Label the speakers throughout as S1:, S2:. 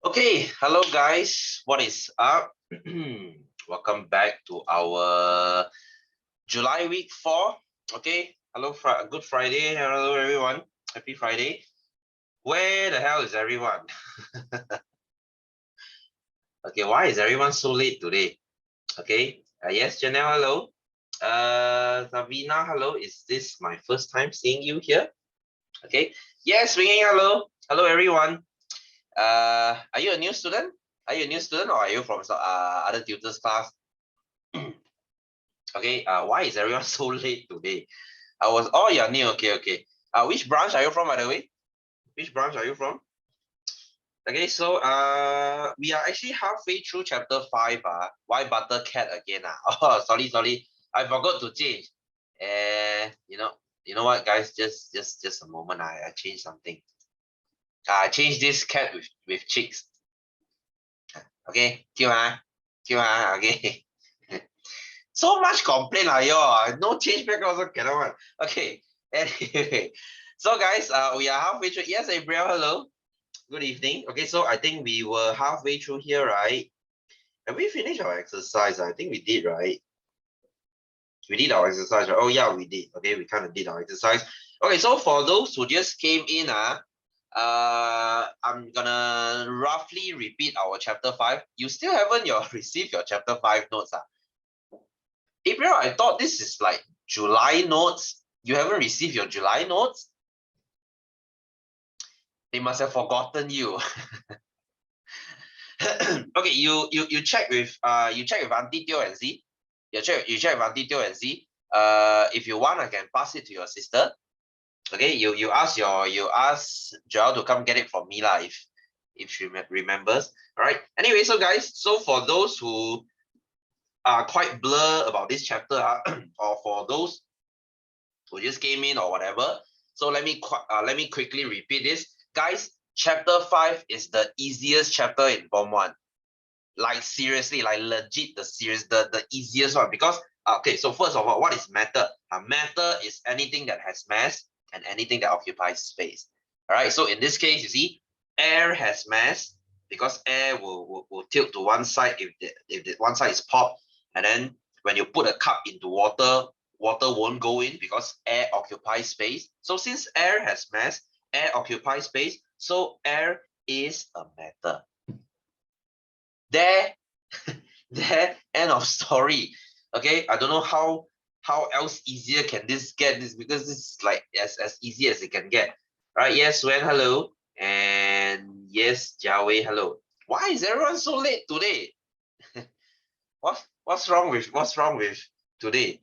S1: Okay, hello guys. What is up? Welcome back to our July week 4. Okay, hello, good Friday. Hello everyone. Happy Friday. Where the hell is everyone? Okay, why is everyone so late today? Okay, yes, Janelle, hello. Savina, hello. Is this my first time seeing you here? Okay, yes, ringing, hello. Hello everyone. Are you a new student? Are you a new student or are you from other tutors class? Okay, why is everyone so late today? You're new. Okay. Which branch are you from, by the way? Which branch are you from? Okay, so we are actually halfway through chapter 5. Why butter cat again? Oh, sorry. I forgot to change. You know what, guys? Just a moment. I changed something. I changed this cat with chicks. Okay, cute, okay. So much complaint yo. No change back also cannot one. Okay. Anyway, so guys, we are halfway through. Yes, April, hello. Good evening. Okay, so I think we were halfway through here, right? Have we finished our exercise? I think we did, right? We did our exercise, right? Oh yeah, we did. Okay, we kind of did our exercise. Okay, so for those who just came in, I'm gonna roughly repeat our chapter 5. You still haven't received your chapter 5 notes. April, I thought this is like July notes. You haven't received your July notes? They must have forgotten you. Okay, you check with Auntie Teo and Z. You check with Auntie Teo and Z. If you want, I can pass it to your sister. Okay, you ask Joel to come get it from me lah if she remembers. All right. Anyway, so guys, so for those who are quite blur about this chapter, or for those who just came in or whatever. So let me quickly repeat this. Guys, chapter 5 is the easiest chapter in Form 1. Like seriously, like legit the easiest one. Because okay, so first of all, what is matter? Matter is anything that has mass and anything that occupies space. All right, so in this case, you see, air has mass because air will tilt to one side if the one side is popped, and then when you put a cup into water, water won't go in because air occupies space. So since air has mass, air occupies space, so air is a matter. There, there, end of story. Okay, I don't know how else easier can this get, this because this is like as easy as it can get. Right? Yes, Swen, hello. And yes, Jiawei, hello. Why is everyone so late today? What's wrong with today?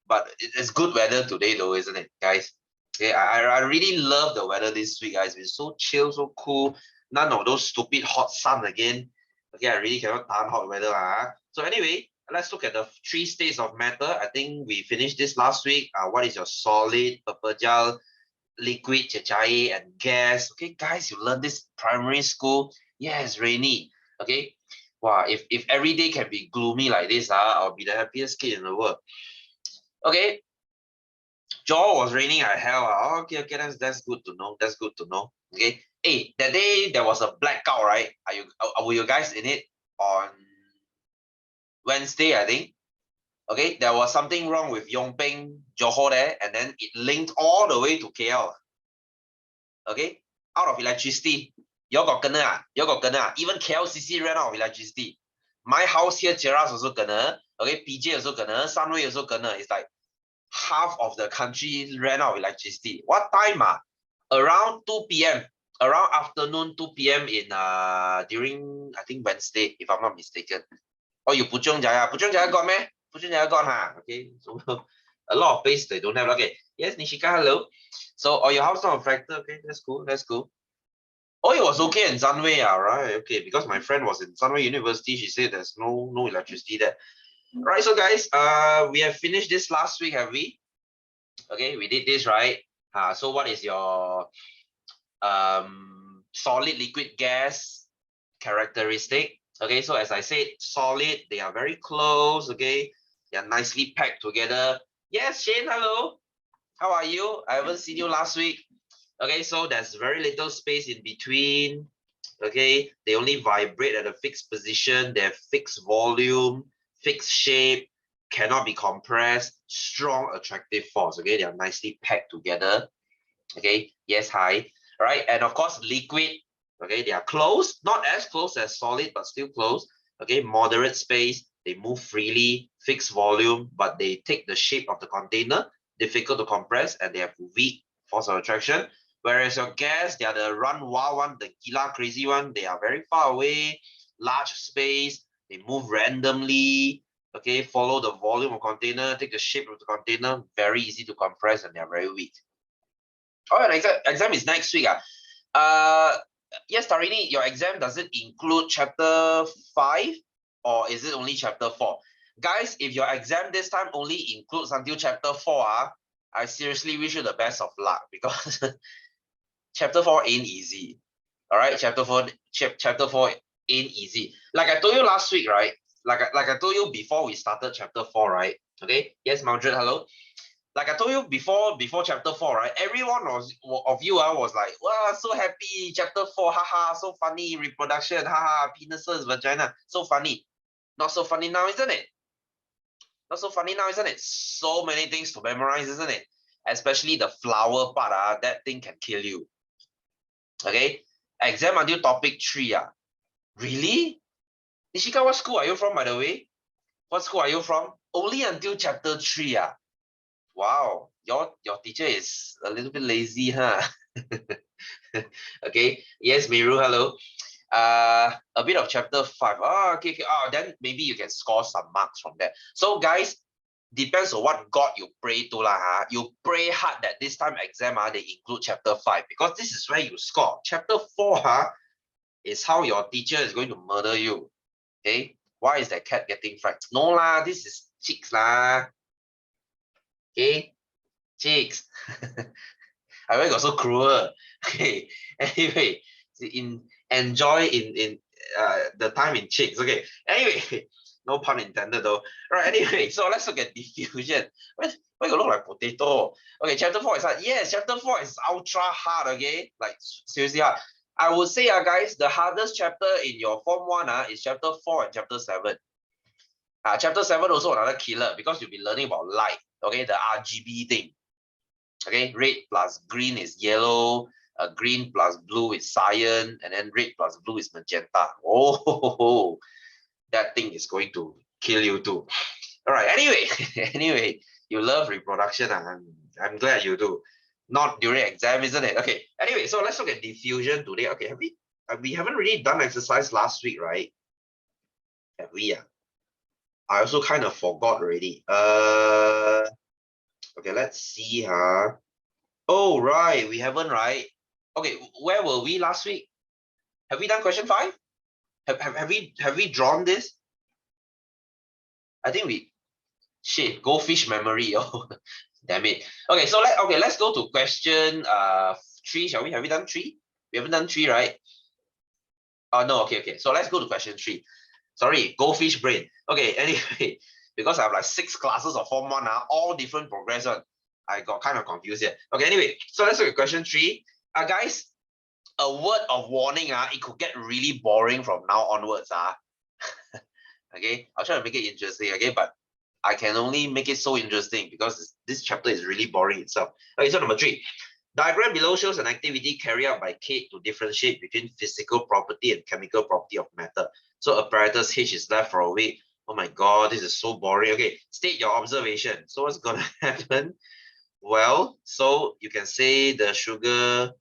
S1: But it's good weather today though, isn't it, guys? Okay, I really love the weather this week, guys. It's so chill, so cool. None of those stupid hot sun again. Okay, I really cannot tahan hot weather. So anyway, let's look at the 3 states of matter. I think we finished this last week. What is your solid, purple gel, liquid, cecair, and gas? Okay, guys, you learned this primary school. Yes, rainy. Okay. Wow, if every day can be gloomy like this, I'll be the happiest kid in the world. Okay, Jaw was raining at hell. Okay, that's good to know. That's good to know. Okay. Hey, that day there was a blackout, right? Were you guys in it on Wednesday, I think? Okay, there was something wrong with Yongping, Johor there, and then it linked all the way to KL. Okay, out of electricity. You got kena. Even KLCC ran out of electricity. My house here, Cheras also kena. Okay, PJ also kena. Sunway also kena. It's like half of the country ran out of electricity. What time? Around 2 p.m. Around afternoon 2 p.m. in during I think Wednesday, if I'm not mistaken. Oh, you Puchong Jaya. Puchong Jaya got me? Puchong Jaya got, Okay. So a lot of place they don't have. Okay. Yes, Nishika, hello. So your house not affected. Okay, that's cool. That's cool. Oh, it was okay in Sunway, right? Okay, because my friend was in Sunway University. She said there's no electricity there. Right, so guys, we have finished this last week, have we? Okay, we did this, right? So what is your solid, liquid, gas characteristic? Okay, so as I said, solid, they are very close, okay? They are nicely packed together. Yes, Shane, hello. How are you? I haven't seen you last week. Okay, so there's very little space in between. Okay, they only vibrate at a fixed position, they have fixed volume, fixed shape, cannot be compressed, strong attractive force. Okay, they are nicely packed together. Okay, yes, high. All right, and of course, liquid. Okay, they are closed, not as close as solid, but still close. Okay, moderate space, they move freely, fixed volume, but they take the shape of the container, difficult to compress, and they have weak force of attraction. Whereas your gas, they are the run wild one, the gila crazy one, they are very far away, large space, they move randomly, okay, follow the volume of container, take the shape of the container, very easy to compress, and they are very weak. Oh, an exam is next week. Yes, Tarini, your exam, does it include chapter 5 or is it only chapter 4? Guys, if your exam this time only includes until chapter 4, I seriously wish you the best of luck because chapter 4 ain't easy. All right, chapter 4 ain't easy. Like I told you last week, right? Like I told you before we started chapter 4, right? Okay. Yes, Mildred, hello. Like I told you before chapter 4, right? Everyone of you was like, wow, so happy, chapter 4, haha, so funny, reproduction, haha, penises, vagina, so funny. Not so funny now, isn't it? Not so funny now, isn't it? So many things to memorize, isn't it? Especially the flower part, that thing can kill you. Okay, exam until topic 3. Really? Nishika, what school are you from, by the way? What school are you from? Only until chapter 3. Wow, your teacher is a little bit lazy, huh? Okay. Yes, Miru, hello. A bit of chapter 5. Oh, okay. Oh, then maybe you can score some marks from that. So guys, depends on what God you pray to lah. You pray hard that this time exam they include chapter 5 because this is where you score. Chapter 4 is how your teacher is going to murder you. Okay. Why is that cat getting fried? No lah, this is chicks lah. Okay. Chicks. I really got so cruel. Okay. Anyway, enjoy in the time in chicks. Okay. Anyway, no pun intended though. Right. Anyway, so let's look at diffusion. Why you look like potato? Okay, chapter 4 is hard. Yes, chapter 4 is ultra hard. Okay, like seriously hard. I would say, guys, the hardest chapter in your form 1 is chapter 4 and chapter 7. Chapter 7 also another killer because you'll be learning about light. Okay, the RGB thing. Okay, red plus green is yellow, green plus blue is cyan, and then red plus blue is magenta. Oh, that thing is going to kill you too. All right, anyway, you love reproduction. I'm glad you do. Not during exam, isn't it? Okay, anyway, so let's look at diffusion today. Okay, we haven't really done exercise last week, right? Have we? I also kind of forgot already. Okay, let's see. Oh, right. We haven't, right? Okay, where were we last week? Have we done question 5? Have we drawn this? I think shit, goldfish memory. Oh, damn it. Okay, so let's go to question 3, shall we? Have we done 3? We haven't done 3, right? Oh no, okay. So let's go to question 3. Sorry, goldfish brain. Okay, anyway, because I have like 6 classes of form 1, all different progress one. I got kind of confused here. Okay, anyway, so let's look at question 3. Guys, a word of warning, it could get really boring from now onwards. Okay, I'll try to make it interesting, okay, but I can only make it so interesting because this chapter is really boring itself. Okay, so number 3. Diagram below shows an activity carried out by Kate to differentiate between physical property and chemical property of matter. So apparatus H is left for a week. Oh my god, this is so boring. Okay, state your observation. So what's gonna happen? Well, so you can say the sugar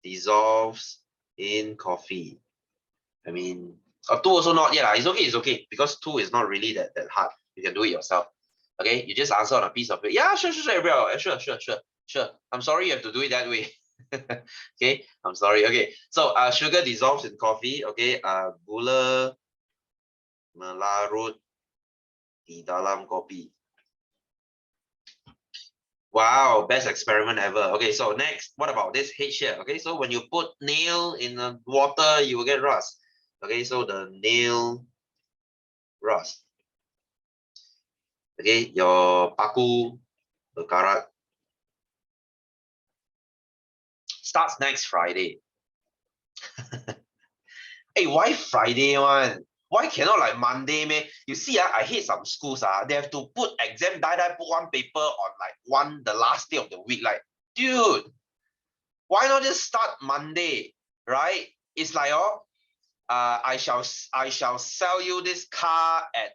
S1: dissolves in coffee. I mean, 2 also not yet. It's okay because 2 is not really that hard. You can do it yourself. Okay, you just answer on a piece of paper. Yeah, sure, sure. I'm sorry you have to do it that way. Okay, I'm sorry. Okay, so sugar dissolves in coffee. Okay, gula melarut di dalam kopi. Wow, best experiment ever. Okay, so next, what about this H here? Okay, so when you put nail in the water, you will get rust. Okay, so the nail rust. Okay, your paku berkarat starts next Friday. Hey, why Friday one? Why cannot like Monday, man? You see, I hate some schools, they have to put exam put one paper on like the last day of the week. Like, dude, why not just start Monday, right? It's like, I shall sell you this car at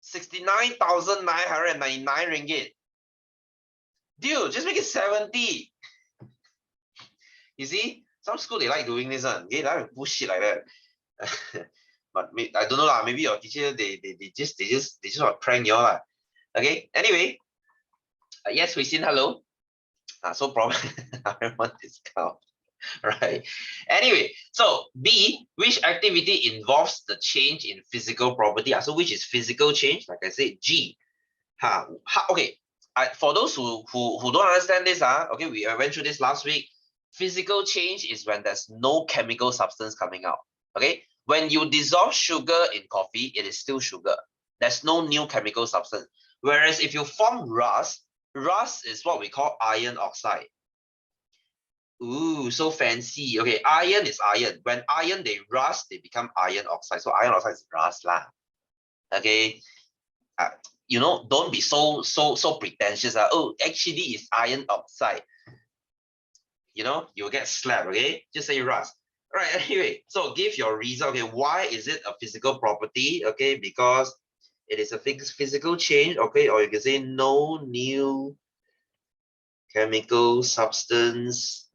S1: 69,999 ringgit. Dude, just make it 70. You see, some school they like doing this one. They like bullshit like that. But I don't know lah. Maybe your teacher they just want to prank you all lah. Okay. Anyway, yes, Christine, hello. So probably I want discount. Right. Anyway, so B, which activity involves the change in physical property? So which is physical change? Like I said, G. Okay. For those who don't understand this, okay, we went through this last week. Physical change is when there's no chemical substance coming out. Okay. When you dissolve sugar in coffee, it is still sugar. There's no new chemical substance. Whereas if you form rust is what we call iron oxide. Ooh, so fancy. Okay, iron is iron. When iron they rust, they become iron oxide. So iron oxide is rust lah. Okay. Don't be so pretentious. Oh, actually it's iron oxide. You'll get slapped, okay? Just say rust. All right, anyway, so give your reason. Okay, why is it a physical property? Okay, because it is a physical change, okay? Or you can say no new chemical substance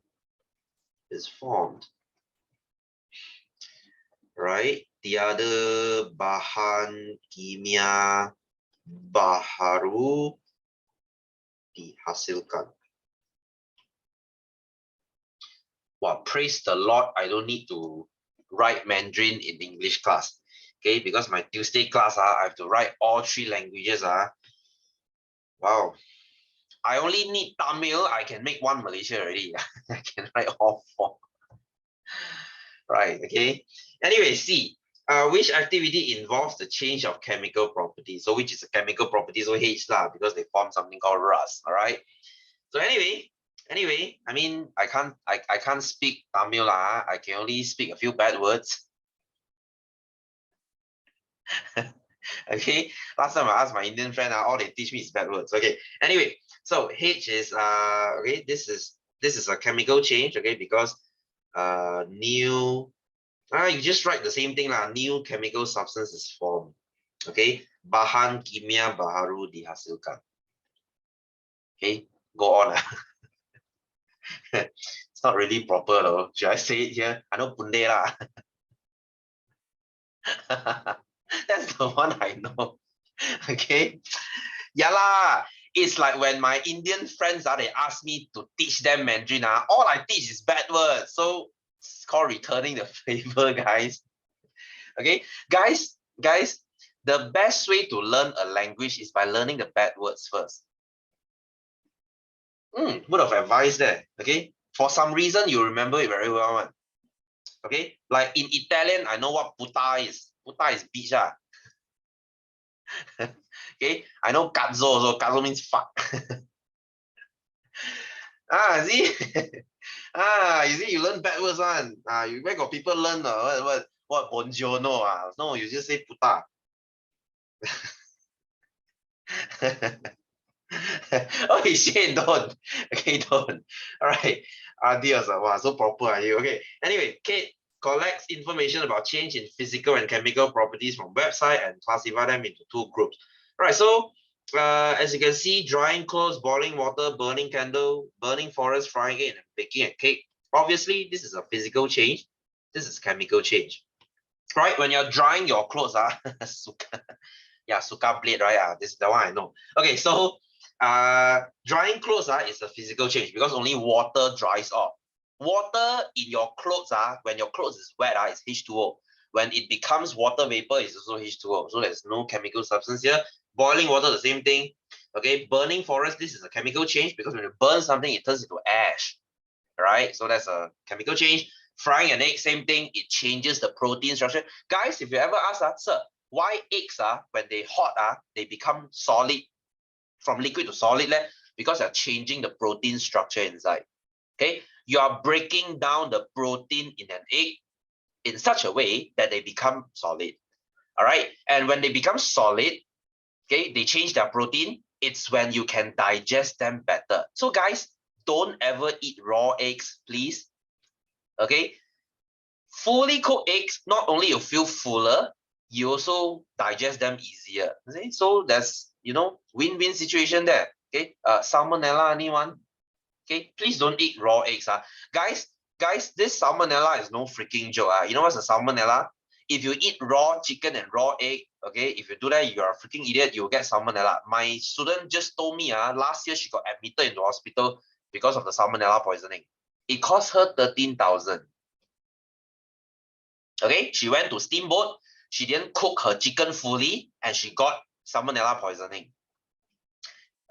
S1: is formed. Right? The other bahan kimia baharu dihasilkan. Wow, praise the Lord, I don't need to write Mandarin in English class. Okay, because my Tuesday class, I have to write all 3 languages. Wow. I only need Tamil, I can make one Malaysia already. I can write all 4. Right, okay. Anyway, C. Which activity involves the change of chemical property? So which is a chemical property? So H lah, because they form something called rust. All right. So anyway, I mean, I can't speak Tamil lah. I can only speak a few bad words. Okay. Last time I asked my Indian friend, all they teach me is bad words. Okay. Anyway, so H is okay. This is a chemical change. Okay, because new. You just write the same thing lah. New chemical substance is formed. Okay. Bahan kimia baharu dihasilkan. Okay. Go on. It's not really proper though. Should I say it here? I know punde lah. That's the one I know. Okay. Yeah lah. It's like when my Indian friends they ask me to teach them Mandarin. All I teach is bad words. So it's called returning the favor, guys. Okay, guys, the best way to learn a language is by learning the bad words first. Word of advice there. Okay, for some reason you remember it very well. Okay, like in Italian, I know what puta is. Puta is beach. Okay, I know cazzo also. Cazzo means fuck. See? You see, you learn bad words one. Where got people learn what buongiorno? No, you just say puta. Okay, Shane, don't. Okay, don't. All right. Adios. Wow, so proper are you? Okay. Anyway, Kate collects information about change in physical and chemical properties from website and classify them into 2 groups. All right. So, as you can see, drying clothes, boiling water, burning candle, burning forest, frying egg, and baking a cake. Obviously, this is a physical change. This is chemical change. Right? When you're drying your clothes, suka blade, right? This is the one I know. Okay, so drying clothes is a physical change because only water dries off. Water in your clothes, when your clothes is wet, it's H2O. When it becomes water vapor, it's also H2O. So there's no chemical substance here. Boiling water, the same thing. Okay, burning forest, this is a chemical change because when you burn something, it turns into ash. Right? So that's a chemical change. Frying an egg, same thing. It changes the protein structure. Guys, if you ever ask, sir, why eggs when they hot they become solid from liquid to solid because they're changing the protein structure inside. Okay, you are breaking down the protein in an egg in such a way that they become solid. All right. And when they become solid, okay, they change their protein. It's when you can digest them better. So guys, don't ever eat raw eggs, please. Okay. Fully cooked eggs, not only you feel fuller, you also digest them easier. Okay? So that's, win-win situation there. Okay. Salmonella, anyone? Okay. Please don't eat raw eggs. Guys, this salmonella is no freaking joke. You know what's a salmonella? If you eat raw chicken and raw egg, okay, if you do that, you're a freaking idiot, you'll get salmonella. My student just told me last year she got admitted into hospital because of the salmonella poisoning. It cost her 13,000. Okay, she went to steamboat, she didn't cook her chicken fully, and she got salmonella poisoning.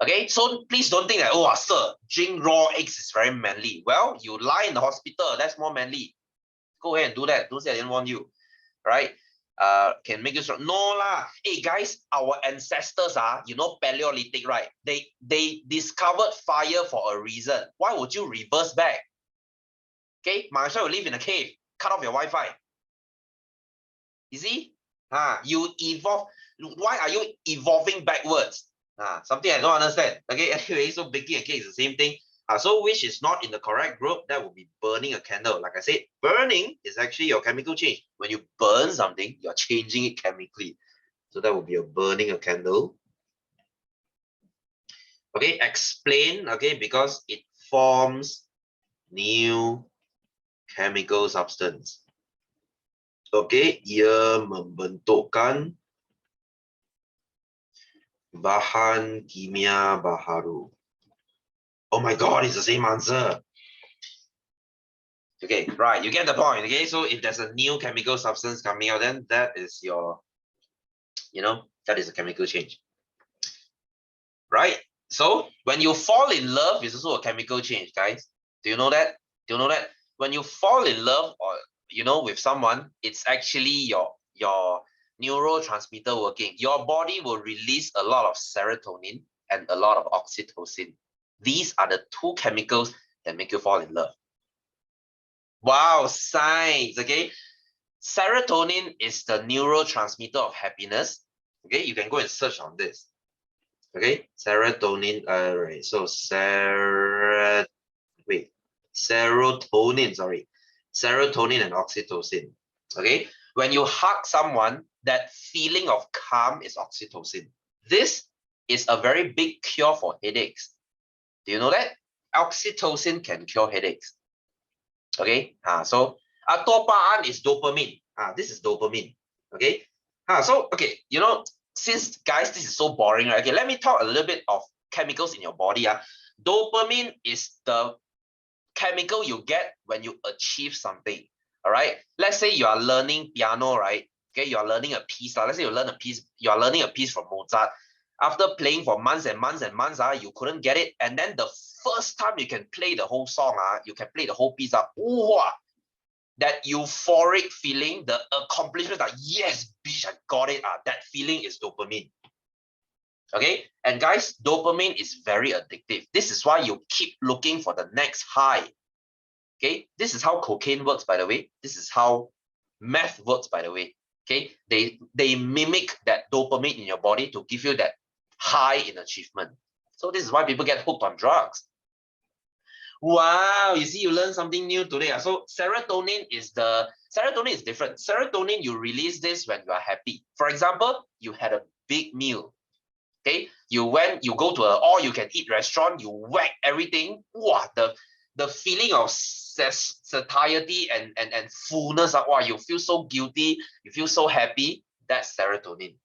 S1: Okay, so please don't think that, oh, sir, drink raw eggs is very manly. Well, you lie in the hospital, that's more manly. Go ahead and do that. Don't say I didn't warn you. Right? Can make you strong. No lah. Hey guys, our ancestors Paleolithic, right? They discovered fire for a reason. Why would you reverse back? Okay, might as well live in a cave. Cut off your Wi-Fi. You see? You evolve. Why are you evolving backwards? Something I don't understand. Okay, anyway, so baking a cake is the same thing. So which is not in the correct group, that will be burning a candle. Like I said, burning is actually your chemical change. When you burn something, you're changing it chemically. So that would be a burning a candle. Okay, explain, okay, because it forms new chemical substance. Okay, ia membentukkan bahan kimia baharu. Oh my God, it's the same answer. Okay, right, you get the point. Okay, so if there's a new chemical substance coming out, then that is your, that is a chemical change. Right? So when you fall in love, it's also a chemical change, guys. Do you know that? Do you know that? When you fall in love or, with someone, it's actually your neurotransmitter working. Your body will release a lot of serotonin and a lot of oxytocin. These are the two chemicals that make you fall in love. Wow, science, okay? Serotonin is the neurotransmitter of happiness. Okay, you can go and search on this. Okay, serotonin, right, so serotonin, serotonin and oxytocin. Okay, when you hug someone, that feeling of calm is oxytocin. This is a very big cure for headaches. Do you know that? Oxytocin can cure headaches. Okay, so topaan is dopamine. This is dopamine. Okay, so okay, since guys, this is so boring, right? Okay, let me talk a little bit of chemicals in your body. Dopamine is the chemical you get when you achieve something. All right. Let's say you are learning piano, right? Okay, you are learning a piece. Let's say you learn a piece, you are learning a piece from Mozart. After playing for months and months and months, you couldn't get it. And then the first time you can play the whole song, you can play the whole piece. That euphoric feeling, the accomplishment, yes, bitch, I got it. That feeling is dopamine. Okay, and guys, dopamine is very addictive. This is why you keep looking for the next high. Okay, this is how cocaine works, by the way. This is how meth works, by the way. Okay, they mimic that dopamine in your body to give you that high in achievement. So this is why people get hooked on drugs. Wow, you see, you learned something new today. So serotonin is different. Serotonin, you release this when you are happy. For example, you had a big meal. Okay, you go to an all-you-can-eat restaurant, you whack everything. Wow, the feeling of satiety and fullness. Wow, you feel so guilty, you feel so happy. That's serotonin.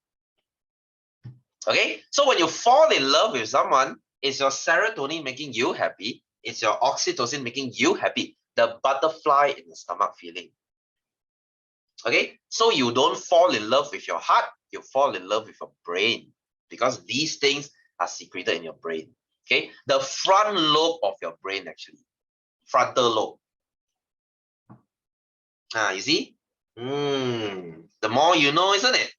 S1: Okay, so when you fall in love with someone, it's your serotonin making you happy. It's your oxytocin making you happy. The butterfly in the stomach feeling. Okay, so you don't fall in love with your heart, you fall in love with your brain, because these things are secreted in your brain. Okay, the front lobe of your brain, actually, frontal lobe. You see? The more you know, isn't it?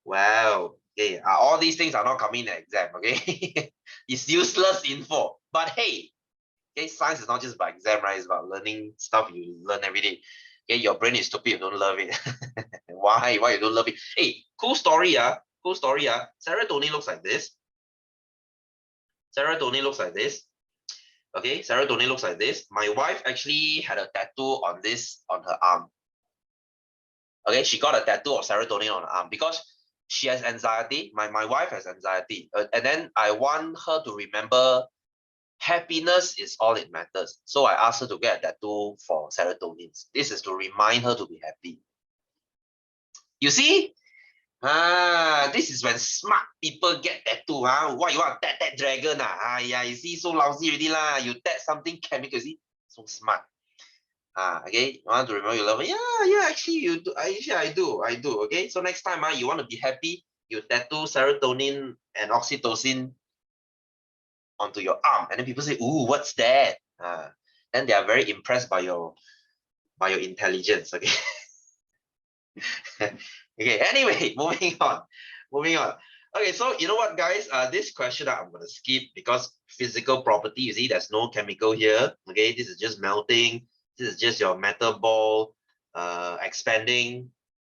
S1: Wow. Okay, all these things are not coming in the exam, okay? It's useless info. But hey, Okay, science is not just about exam, right? It's about learning stuff you learn every day. Okay, your brain is stupid, you don't love it. Why? Why you don't love it? Hey, cool story, cool story, serotonin looks like this. Serotonin looks like this. Okay, serotonin looks like this. My wife actually had a tattoo on this on her arm. Okay, she got a tattoo of serotonin on her arm because she has anxiety. My wife has anxiety, and then I want her to remember happiness is all it matters. So I asked her to get a tattoo for serotonin. This is to remind her to be happy. You see? This is when smart people get tattoo. What you want? Tat dragon? Yeah, you see, so lousy already lah. You tat something chemical, see? So smart. Okay, you want to remember your lover? Yeah, actually you do. I do. Okay, so next time, you want to be happy, you tattoo serotonin and oxytocin onto your arm, and then people say, "Ooh, what's that?" Then they are very impressed by your intelligence. Okay. Okay. Anyway, moving on. Okay, so you know what, guys? This question I'm gonna skip because physical property. You see, there's no chemical here. Okay, this is just melting. This is just your metal ball expanding.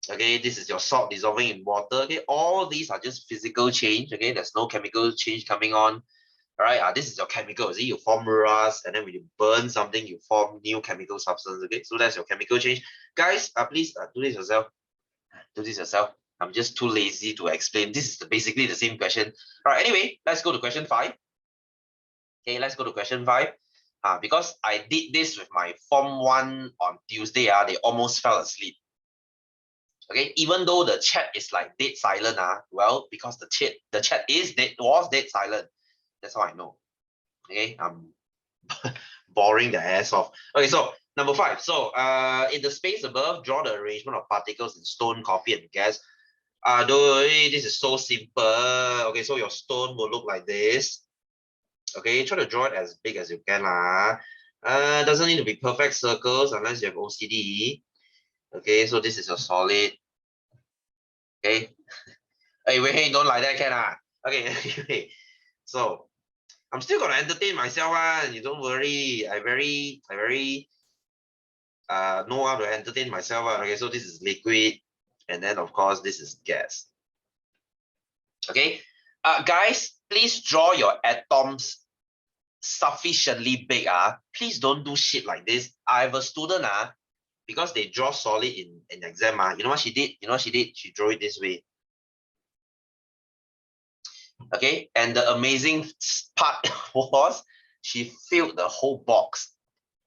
S1: Okay, this is your salt dissolving in water. Okay, all these are just physical change. Okay, there's no chemical change coming on. All right, this is your chemical. See, you form rust, and then when you burn something, you form new chemical substance. Okay, so that's your chemical change. Guys, please do this yourself. Do this yourself. I'm just too lazy to explain. This is basically the same question. All right, anyway, let's go to question 5. Okay, let's go to question 5. Because I did this with my Form 1 on Tuesday, they almost fell asleep. Okay, even though the chat is like dead silent, well, because the chat was dead silent. That's how I know. Okay, I'm boring the ass off. Okay, so number 5. So in the space above, draw the arrangement of particles in stone, coffee, and gas. This is so simple. Okay, so your stone will look like this. Okay, try to draw it as big as you can. Doesn't need to be perfect circles unless you have OCD. Okay, so this is your solid. Okay. Hey, wait, don't like that, can Okay, so I'm still gonna entertain myself, you don't worry. I very know how to entertain myself. Okay, so this is liquid, and then of course this is gas. Okay, guys, please draw your atoms sufficiently big. Please don't do shit like this. I have a student because they draw solid in exam. You know what she did? She drew it this way. Okay, and the amazing part was she filled the whole box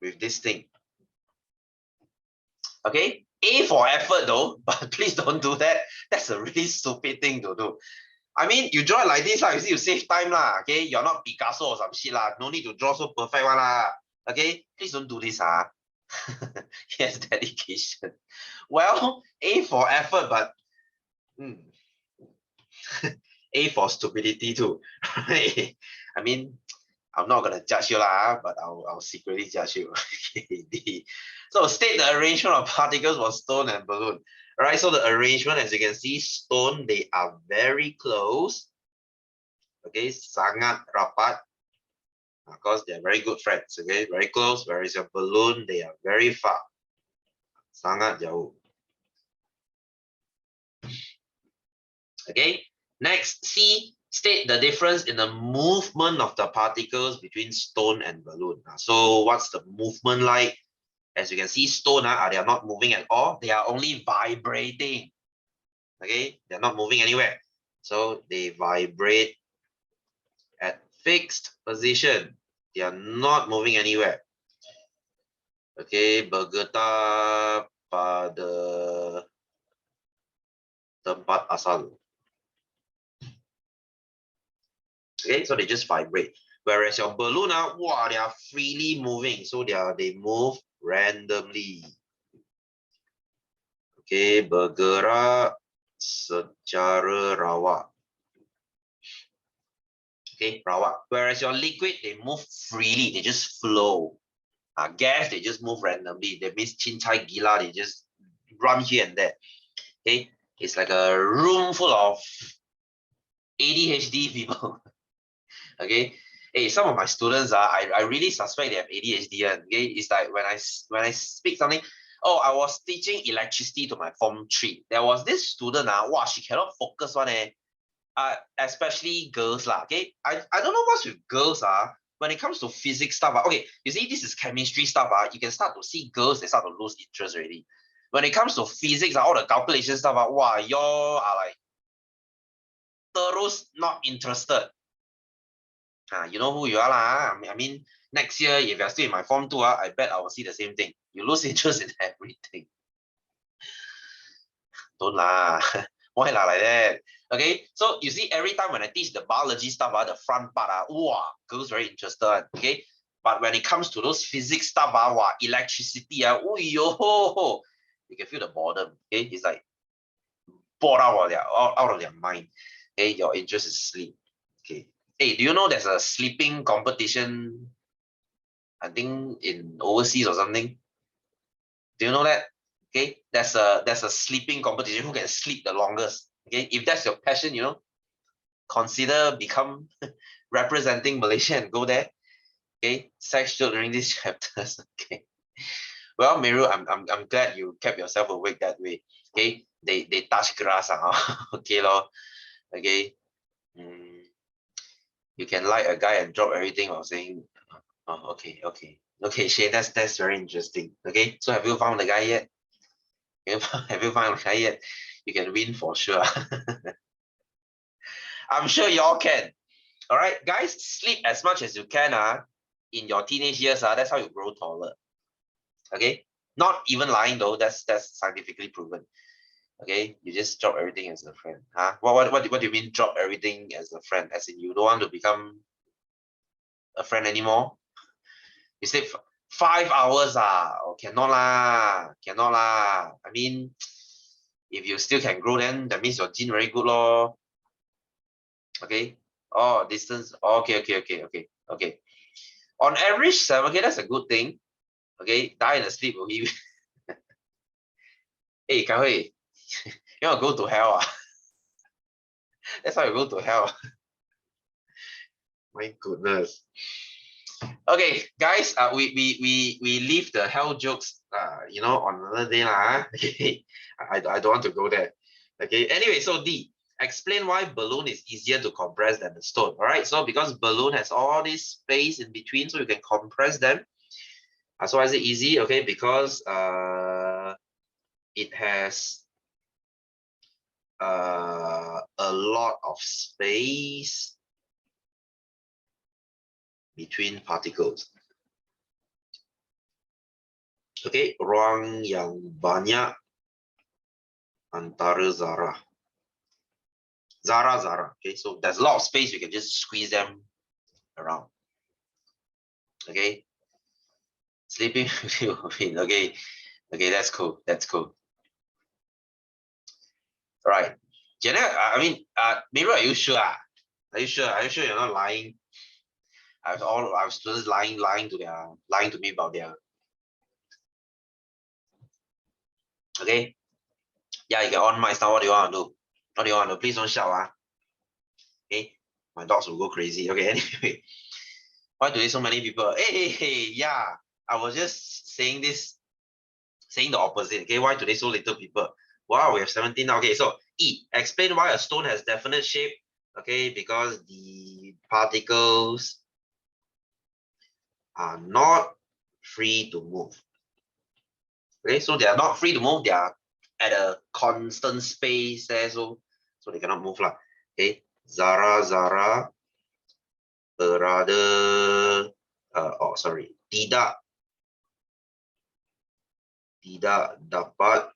S1: with this thing. Okay, A for effort though, but please don't do that. That's a really stupid thing to do. I mean, you draw it like this, you see, you save time, okay? You're not Picasso or some shit, no need to draw so perfect one, okay? Please don't do this, Yes, dedication. Well, A for effort, but A for stupidity too. I mean, I'm not gonna judge you, but I'll secretly judge you. So state the arrangement of particles for stone and balloon. All right, so the arrangement, as you can see, stone, they are very close. Okay, sangat rapat. Of course, they're very good friends. Okay, very close. Whereas your balloon, they are very far. Sangat jauh. Okay, next, C, state the difference in the movement of the particles between stone and balloon. So what's the movement like? As you can see, stone, they are not moving at all. They are only vibrating. Okay, they're not moving anywhere. So they vibrate at fixed position. They are not moving anywhere. Okay, bergetar pada tempat asal. Okay, so they just vibrate. Whereas your balloon, wow, they are freely moving. So they move randomly. Okay, bergerak secara rawak. Okay, rawak. Whereas your liquid, they move freely. They just flow. Gas, they just move randomly. That means cincai gila, they just run here and there. Okay, it's like a room full of ADHD people. Okay, Hey, some of my students, I really suspect they have ADHD. Okay, it's like when I speak something. Oh, I was teaching electricity to my form 3. There was this student, wow, she cannot focus on it. Especially girls lah. Okay, I don't know what's with girls when it comes to physics stuff. Okay, you see, this is chemistry stuff. You can start to see girls, they start to lose interest already. When it comes to physics, all the calculation stuff, wow, y'all are like thorough not interested. You know who you are lah. I mean, next year if you're still in my form 2, I bet I will see the same thing. You lose interest in everything. Don't lah. Why lah like that? Okay, so you see, every time when I teach the biology stuff, the front part, wow, girls very interested. Okay, but when it comes to those physics stuff, wow, electricity, oh yo, you can feel the boredom. Okay, it's like bored out of their mind. Okay, your interest is sleep. Okay, hey, do you know there's a sleeping competition? I think in overseas or something. Do you know that? Okay, there's a sleeping competition. Who can sleep the longest? Okay, if that's your passion, consider become representing Malaysia and go there. Okay, sex joke during these chapters. Okay, well, Meru, I'm glad you kept yourself awake that way. Okay, they touch grass. Okay, lor. Okay, you can like a guy and drop everything while saying, oh, okay, Shane, that's very interesting. Okay, so have you found the guy yet? Have you found the guy yet? You can win for sure. I'm sure y'all can. All right, guys, sleep as much as you can in your teenage years. That's how you grow taller. Okay, not even lying though. That's scientifically proven. Okay, you just drop everything as a friend. What do you mean drop everything as a friend? As in you don't want to become a friend anymore? You sleep 5 hours oh, cannot lah. I mean, if you still can grow, then that means your gene very good lor. Okay. Oh, distance. Okay. On average, 7. Okay, that's a good thing. Okay, die in the sleep. Okay. Hey, Kai Hui, you want to go to hell? That's how you go to hell. My goodness. Okay, guys, we leave the hell jokes, on another day lah. Okay, I don't want to go there. Okay, anyway, so D, explain why balloon is easier to compress than the stone. All right, so because balloon has all this space in between, so you can compress them. So why is it easy? Okay, because it has a lot of space between particles. Okay, ruang yang banyak antara zarah. Zarah. Okay, so there's a lot of space. You can just squeeze them around. Okay, sleeping. Okay, that's cool. All right, Jenna. I mean, Mira, are you sure? Are you sure you're not lying? I have all our students lying to me about their. Okay, yeah, you get on mic now. What do you want to do? Please don't shout. Okay, my dogs will go crazy. Okay, anyway, why do so many people? Hey, yeah, I was just saying the opposite. Okay, why today so little people? Wow, we have 17 now. Okay, so E, explain why a stone has definite shape. Okay, because the particles are not free to move. Okay, so they are not free to move. They are at a constant space there, so they cannot move lah. Okay, Zara berada, tidak dapat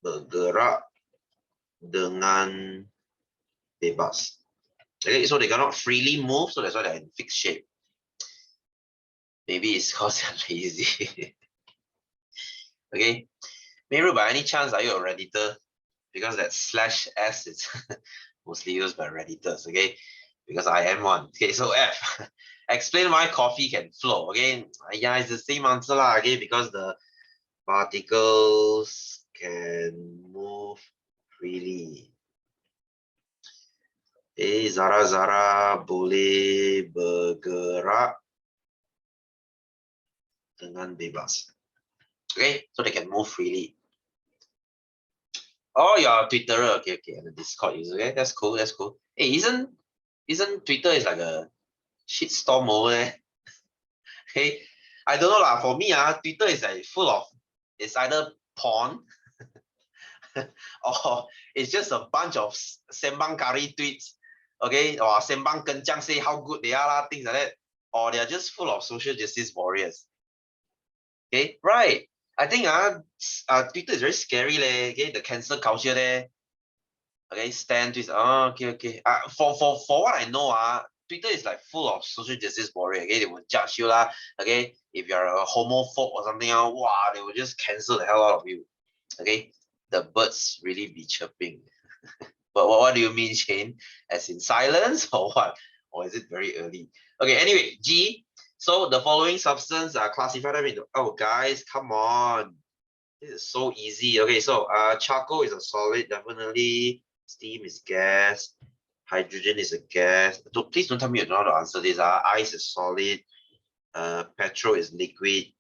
S1: bergerak dengan bebas. Okay, so they cannot freely move, so that's why they're in fixed shape. Maybe it's because they're lazy. Okay, Meru, by any chance, are you a Redditor? Because that /s is mostly used by Redditors. Okay, because I am one. Okay, so F, explain why coffee can flow. Okay, yeah, it's the same answer lah. Okay, because the particles can move freely. Zara boleh bergerak dengan bebas. Okay, so they can move freely. Oh, you're a Twitterer. Okay, and a Discord user. Okay, that's cool. That's cool. Hey, isn't Twitter is like a shitstorm over there? Hey, I don't know lah. For me, Twitter is like full of, it's either porn or it's just a bunch of sembang kari tweets. Okay, or sembang kencang say how good they are, things like that. Or they're just full of social justice warriors. Okay, right. I think Twitter is very scary, leh. Okay, the cancel culture there. Okay, stand tweets. Oh, okay. For what I know, Twitter is like full of social justice warrior. Okay, they will judge you lah. Okay, if you're a homophobe or something, wow, they will just cancel the hell out of you. Okay, the birds really be chirping. But what do you mean, Shane? As in silence or what? Or is it very early? Okay, anyway, G. So the following substance are classified into, oh guys, come on. This is so easy. Okay, so charcoal is a solid, definitely. Steam is gas. Hydrogen is a gas. Please don't tell me you don't know how to answer this. Ice is solid. Petrol is liquid.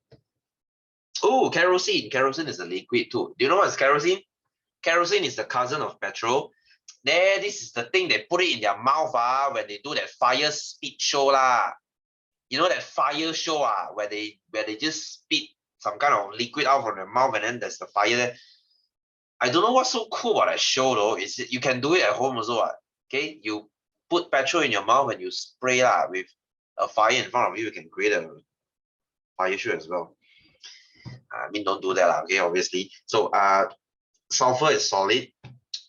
S1: Oh, kerosene. Kerosene is a liquid too. Do you know what is kerosene? Kerosene is the cousin of petrol. There, this is the thing they put it in their mouth when they do that fire spit show lah. You know that fire show where they just spit some kind of liquid out from their mouth and then there's the fire there. I don't know what's so cool about that show though. Is you can do it at home also. Okay, you put petrol in your mouth and you spray with a fire in front of you. You can create a fire show as well. I mean, don't do that okay, obviously. So sulfur is solid.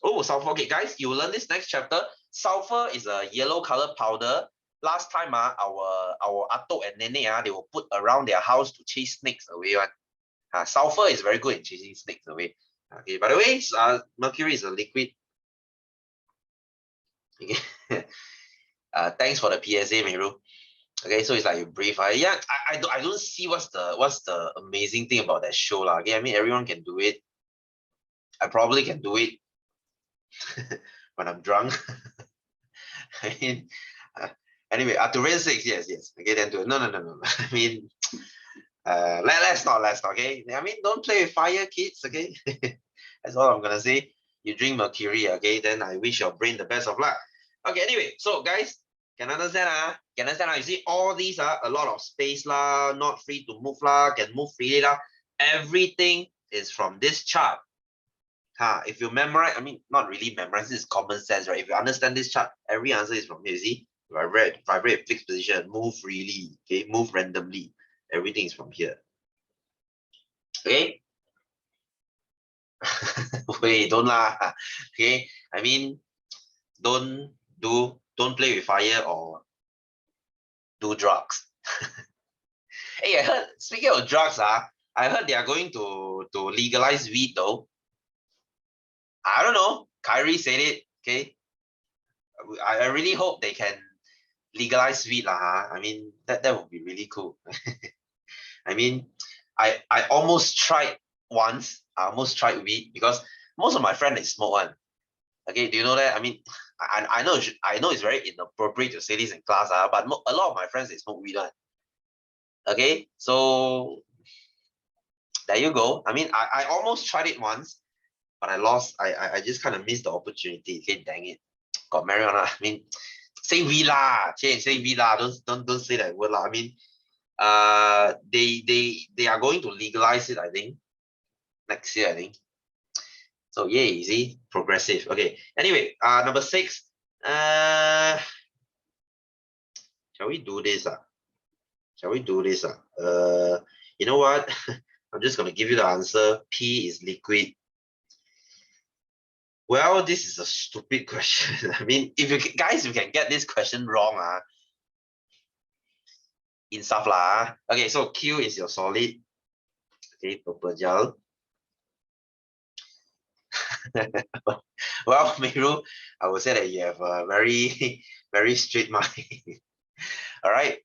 S1: Oh, sulfur. Okay, guys, you will learn this next chapter. Sulfur is a yellow color powder. Last time, our Atok and Nene, they will put around their house to chase snakes away. Sulfur is very good in chasing snakes away. Okay, by the way, mercury is a liquid. Okay. Thanks for the PSA, Meru. Okay, so it's like you breathe. Yeah, I don't see what's the amazing thing about that show lah. Okay, I mean everyone can do it. I probably can do it when I'm drunk. I mean, anyway, to raise 6, yes. Okay, then do it. No. I mean, let's not. Okay, I mean, don't play with fire, kids. Okay, that's all I'm gonna say. You drink mercury, okay? Then I wish your brain the best of luck. Okay, anyway, so guys, can understand Can understand You see all these a lot of space lah, not free to move lah, can move freely lah. Everything is from this chart. If you memorize, I mean, not really memorize, this is common sense, right? If you understand this chart, every answer is from here. You see, vibrate, fixed position, move freely, okay, move randomly. Everything is from here. Okay. Wait, don't lah. Okay, I mean, don't play with fire or do drugs. Hey, I heard, speaking of drugs, I heard they are going to legalize weed though. I don't know. Kyrie said it. Okay. I really hope they can legalize weed lah. I mean, that would be really cool. I mean, I almost tried once. I almost tried weed because most of my friends they smoke one. Okay, do you know that? I mean, I know it's very inappropriate to say this in class, but a lot of my friends they smoke weed one. Okay, so there you go. I mean, I almost tried it once, but I lost. I just kind of missed the opportunity. Okay, dang it. Got marijuana. I mean, say weed lah. Say weed lah. Don't say that word lah. I mean, they are going to legalize it, I think, next year, I think. So yeah, easy, progressive. Okay. Anyway, number 6. Shall we do this? Shall we do this? You know what? I'm just gonna give you the answer. P is liquid. Well, this is a stupid question. I mean, if you can get this question wrong, in stuff lah. Okay, so Q is your solid. Okay, purple gel. Well, Meru, I would say that you have a very, very straight mind. All right.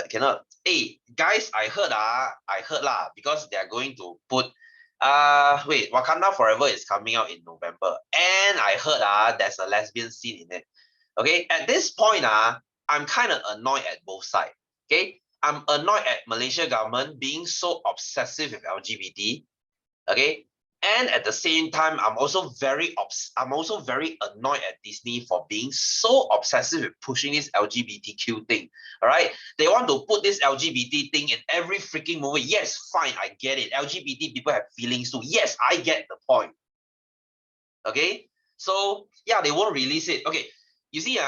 S1: Cannot. Hey, guys, I heard lah, because they are going to put wait, Wakanda Forever is coming out in November. And I heard there's a lesbian scene in it. Okay, at this point, I'm kind of annoyed at both sides. Okay, I'm annoyed at Malaysia government being so obsessive with LGBT. Okay, and at the same time, I'm also very annoyed at Disney for being so obsessive with pushing this LGBTQ thing. All right, they want to put this LGBT thing in every freaking movie. Yes, fine, I get it. LGBT people have feelings too. Yes, I get the point. Okay, so yeah, they won't release it. Okay, you see,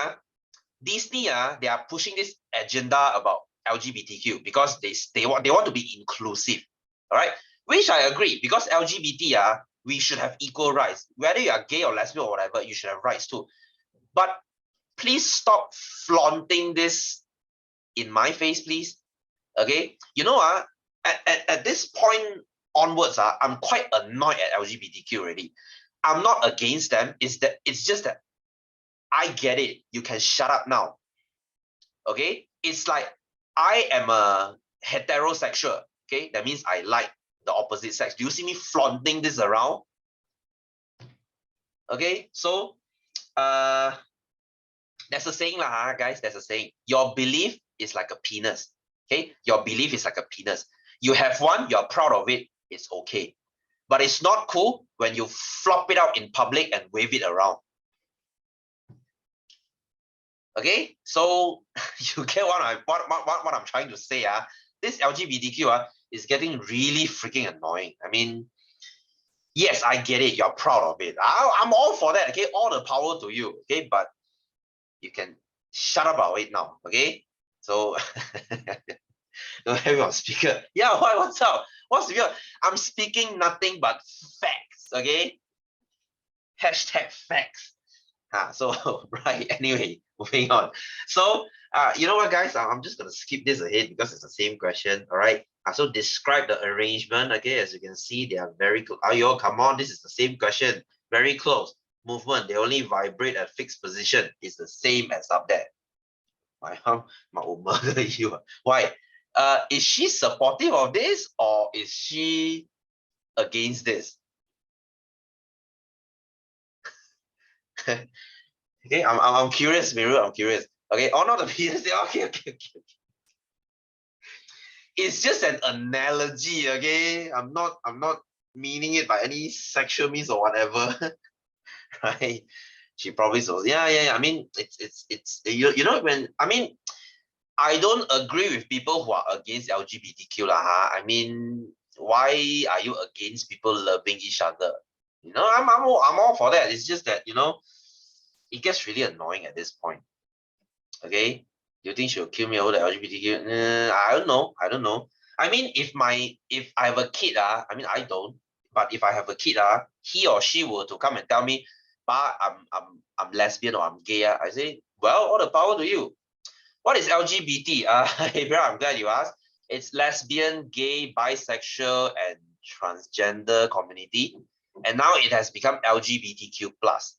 S1: Disney, they are pushing this agenda about LGBTQ because they want to be inclusive. All right, which I agree, because LGBT, we should have equal rights. Whether you are gay or lesbian or whatever, you should have rights too. But please stop flaunting this in my face, please. Okay, you know, at this point onwards, I'm quite annoyed at LGBTQ already. I'm not against them. It's just that I get it. You can shut up now. Okay, it's like I am a heterosexual. Okay, that means I like the opposite sex. Do you see me flaunting this around? Okay, so there's a saying lah, guys. There's a saying. Your belief is like a penis. Okay, your belief is like a penis. You have one, you're proud of it. It's okay, but it's not cool when you flop it out in public and wave it around. Okay, so you get what I'm trying to say. This LGBTQ is getting really freaking annoying. I mean, yes, I get it. You're proud of it. I'm all for that. Okay, all the power to you. Okay, but you can shut up about it now. Okay, so don't have you on speaker. Yeah, what's up? What's the I'm speaking nothing but facts. Okay, hashtag facts. So right, anyway, moving on. So you know what, guys, I'm just gonna skip this ahead because it's the same question. All right, so describe the arrangement. Okay, as you can see, they are very close. Ayo, come on, this is the same question. Very close. Movement, they only vibrate at fixed position. It's the same as up there. My will murder you. Why? Is she supportive of this or is she against this? Okay, I'm curious, Miru. I'm curious. Okay, oh, not the penis. Okay. It's just an analogy. Okay, I'm not meaning it by any sexual means or whatever. Right? She probably so. Yeah. I mean, it's you know, when I mean, I don't agree with people who are against LGBTQ lah. I mean, why are you against people loving each other? You know, I'm all for that. It's just that, you know, it gets really annoying at this point. Okay, do you think she'll kill me over the LGBTQ? I don't know. I mean, if I have a kid, I mean, I don't. But if I have a kid, he or she were to come and tell me, "Pa, I'm lesbian or I'm gay," I say, well, all the power to you. What is LGBT? I'm glad you asked. It's lesbian, gay, bisexual, and transgender community, and now it has become LGBTQ plus.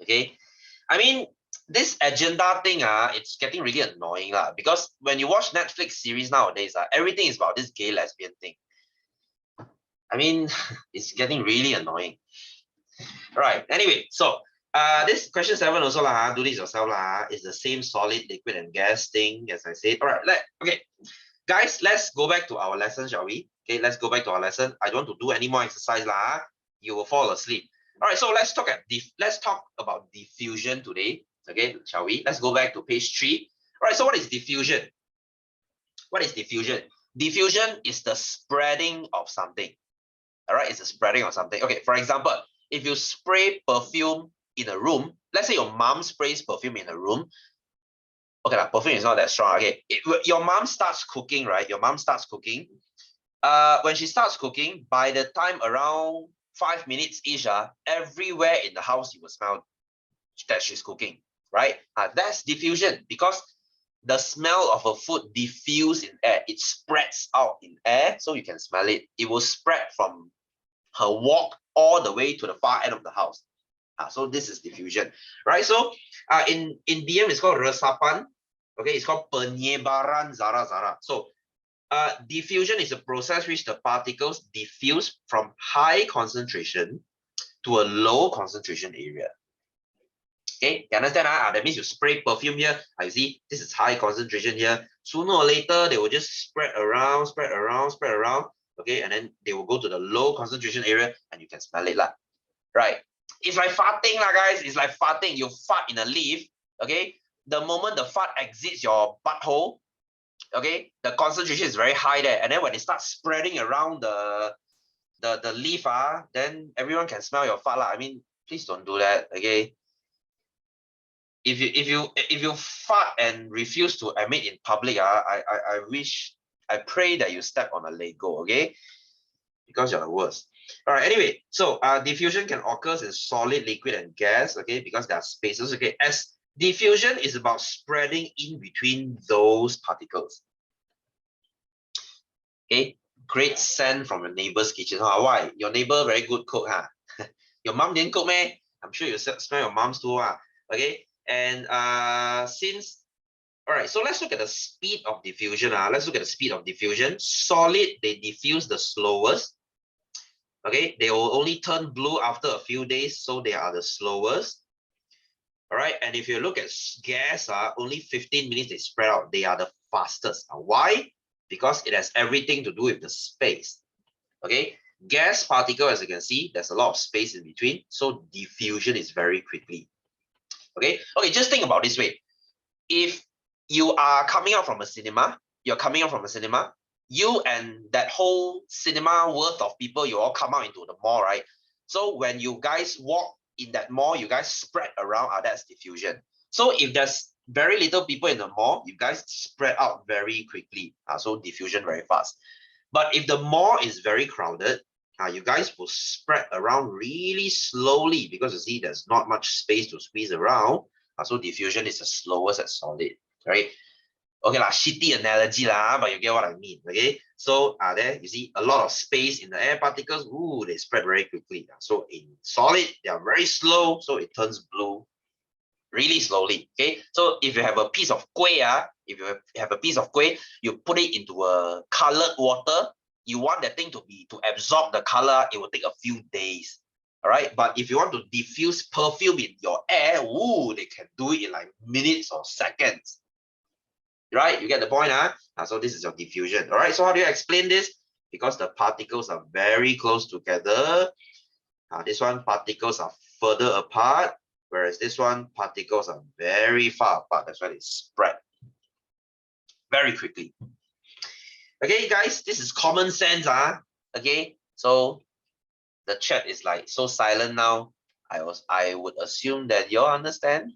S1: Okay, I mean, this agenda thing, it's getting really annoying because when you watch Netflix series nowadays, everything is about this gay lesbian thing. I mean, it's getting really annoying. Right. Anyway, so this question 7 also do this yourself is the same solid, liquid, and gas thing as I said. All right. Okay, guys, let's go back to our lesson, shall we? Okay, let's go back to our lesson. I don't want to do any more exercise You will fall asleep. All right. So let's talk about diffusion today. Okay, shall we? Let's go back to page 3. All right. So what is diffusion? What is diffusion? Diffusion is the spreading of something. All right, it's the spreading of something. Okay, for example, if you spray perfume in a room, let's say your mom sprays perfume in a room. Okay, perfume is not that strong. Okay, your mom starts cooking, right? Your mom starts cooking. When she starts cooking, by the time around 5 minutes each, everywhere in the house you will smell that she's cooking, right? That's diffusion, because the smell of a food diffuses in air. It spreads out in air, so you can smell it. It will spread from her wok all the way to the far end of the house. So this is diffusion, right? So in BM it's called resapan. Okay, it's called penyebaran zara-zara. So diffusion is a process which the particles diffuse from high concentration to a low concentration area. Okay, you understand? That means you spray perfume here. You see, this is high concentration here. Sooner or later, they will just spread around, spread around, spread around. Okay, and then they will go to the low concentration area and you can smell it lah. Right? It's like farting lah, guys. It's like farting. You fart in a leaf. Okay, the moment the fart exits your butthole, okay, the concentration is very high there, and then when it starts spreading around the leaf, then everyone can smell your fart lah. I mean, please don't do that. Okay. If you fart and refuse to emit in public, I pray that you step on a Lego, okay? Because you're the worst. All right, anyway, so diffusion can occur in solid, liquid, and gas, okay, because there are spaces, okay? As diffusion is about spreading in between those particles. Okay, great scent from your neighbor's kitchen. Why? Your neighbor very good cook, huh? Your mom didn't cook, man. I'm sure you smell your mom's too, okay? And all right, so let's look at the speed of diffusion. Let's look at the speed of diffusion. Solid, they diffuse the slowest. Okay, they will only turn blue after a few days, so they are the slowest. All right, and if you look at gas, only 15 minutes they spread out. They are the fastest. Why? Because it has everything to do with the space. Okay, gas particle, as you can see, there's a lot of space in between, so diffusion is very quickly. Okay, just think about this way. If you are coming out from a cinema, you and that whole cinema worth of people, you all come out into the mall, right? So when you guys walk in that mall, you guys spread around, that's diffusion. So if there's very little people in the mall, you guys spread out very quickly, so diffusion very fast. But if the mall is very crowded, you guys will spread around really slowly because you see there's not much space to squeeze around. So diffusion is the slowest at solid, right? Okay lah, shitty analogy lah, but you get what I mean, okay? So there you see a lot of space in the air particles. Ooh, they spread very quickly. So in solid, they are very slow, so it turns blue really slowly, okay? So if you have a piece of kueh, you put it into a colored water, you want that thing to absorb the color, it will take a few days. All right, but if you want to diffuse perfume in your air, ooh, they can do it in like minutes or seconds. Right, you get the point, so this is your diffusion. All right, so how do you explain this? Because the particles are very close together. This one, particles are further apart, whereas this one, particles are very far apart. That's why they spread very quickly. Okay, guys, this is common sense, okay? So the chat is like so silent now. I would assume that you all understand.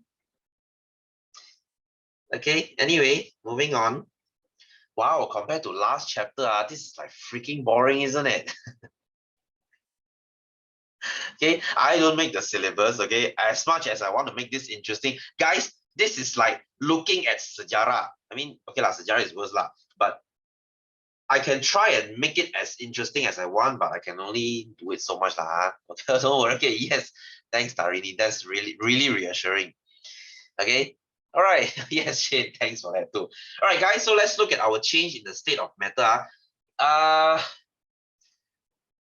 S1: Okay, anyway, moving on. Wow, compared to last chapter, this is like freaking boring, isn't it? Okay, I don't make the syllabus, okay? As much as I want to make this interesting. Guys, this is like looking at sejarah. I mean, okay lah, sejarah is worse lah, but I can try and make it as interesting as I want, but I can only do it so much lah. Okay, don't worry. Okay, yes, thanks, Tarini. That's really, really reassuring. Okay. All right. Yes, Shane, thanks for that too. All right, guys, so let's look at our change in the state of matter.